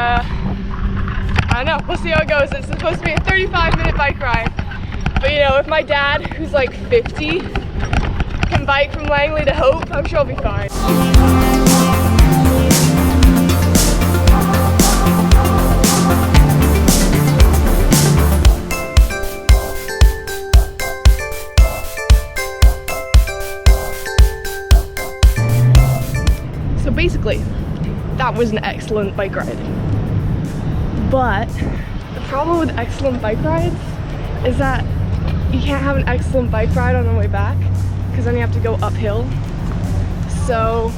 I don't know, we'll see how it goes. It's supposed to be a 35-minute bike ride. But you know, if my dad, who's like 50, can bike from Langley to Hope, I'm sure I'll be fine. So basically, that was an excellent bike ride. But the problem with excellent bike rides is that you can't have an excellent bike ride on the way back because then you have to go uphill. So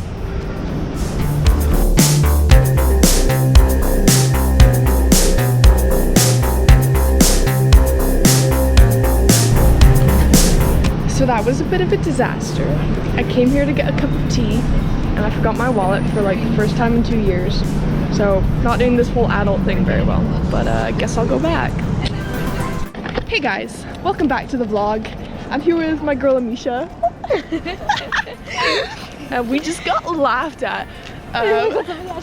that was a bit of a disaster. I came here to get a cup of tea and I forgot my wallet for like the first time in 2 years. So not doing this whole adult thing very well, but I guess I'll go back. Hey guys, welcome back to the vlog. I'm here with my girl Amisha. And we just got laughed at.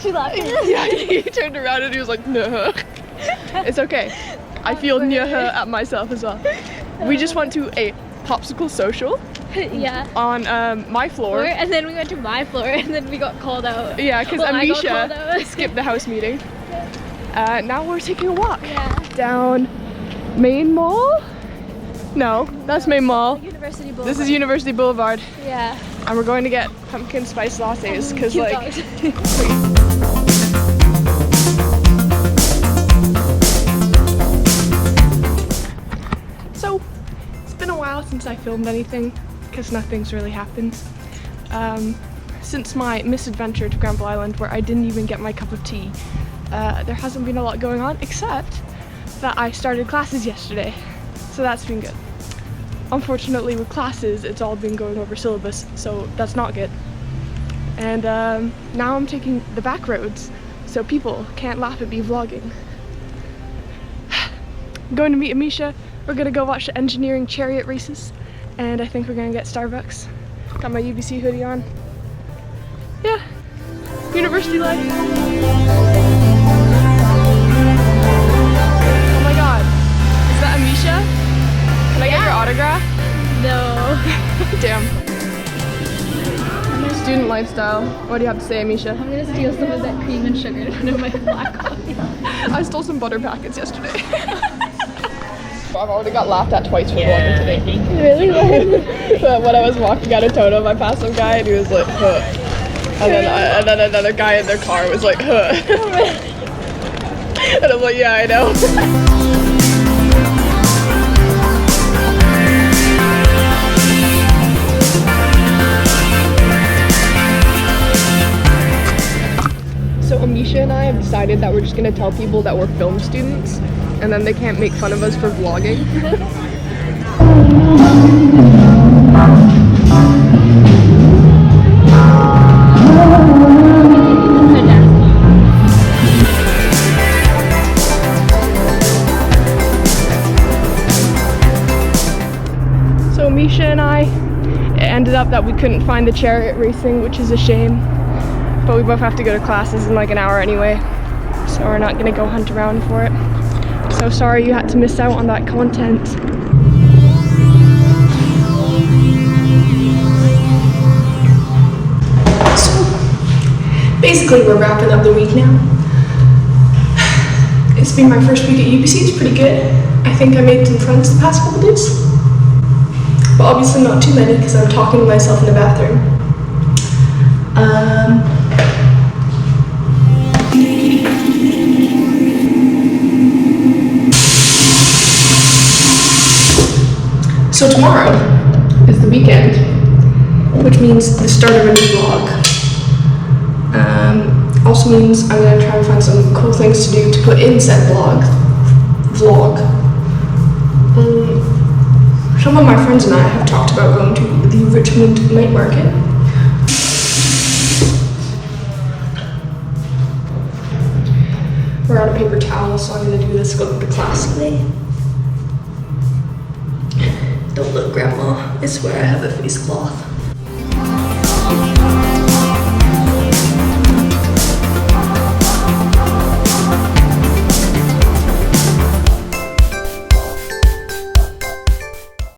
She laughed. Yeah, he turned around and he was like, no. It's okay. I feel near her at myself as well. We just went to a popsicle social. Yeah. On my floor. And then we went to my floor and then we got called out. Yeah, because Amisha skipped the house meeting. Now we're taking a walk down Main Mall? No, that's Main Mall. University Boulevard. This is University Boulevard. Yeah. And we're going to get pumpkin spice lattes because like So it's been a while since I filmed anything because nothing's really happened. Since my misadventure to Granville Island where I didn't even get my cup of tea, there hasn't been a lot going on except that I started classes yesterday, so that's been good. Unfortunately with classes it's all been going over syllabus, so that's not good. And now I'm taking the back roads so people can't laugh at me vlogging. I'm going to meet Amisha. We're gonna go watch the engineering chariot races and I think we're gonna get Starbucks. Got my UBC hoodie on. Yeah, university life. Amisha? Can I get your autograph? No. Damn. Student lifestyle. What do you have to say, Amisha? I'm gonna steal some of that cream and sugar out of my black coffee. I stole some butter packets yesterday. I've already got laughed at twice for vlogging today. Really? But when I was walking out of Totem, I passed some guy and he was like, huh. And then another guy in their car was like, huh. And I'm like, yeah, I know. So Amisha and I have decided that we're just going to tell people that we're film students and then they can't make fun of us for vlogging. So Amisha and I, it ended up that we couldn't find the chariot racing, which is a shame. But we both have to go to classes in like an hour anyway, so we're not gonna go hunt around for it. So sorry you had to miss out on that content. So basically we're wrapping up the week now. It's been my first week at UBC, it's pretty good. I think I made some friends the past couple days. But obviously not too many because I'm talking to myself in the bathroom. So tomorrow is the weekend, which means the start of a new vlog. Also means I'm going to try and find some cool things to do to put in said vlog. Some of my friends and I have talked about going to the Richmond night market. We're out of paper towels, so I'm going to do this, go to class today. Don't look, Grandma. I swear I have a face cloth.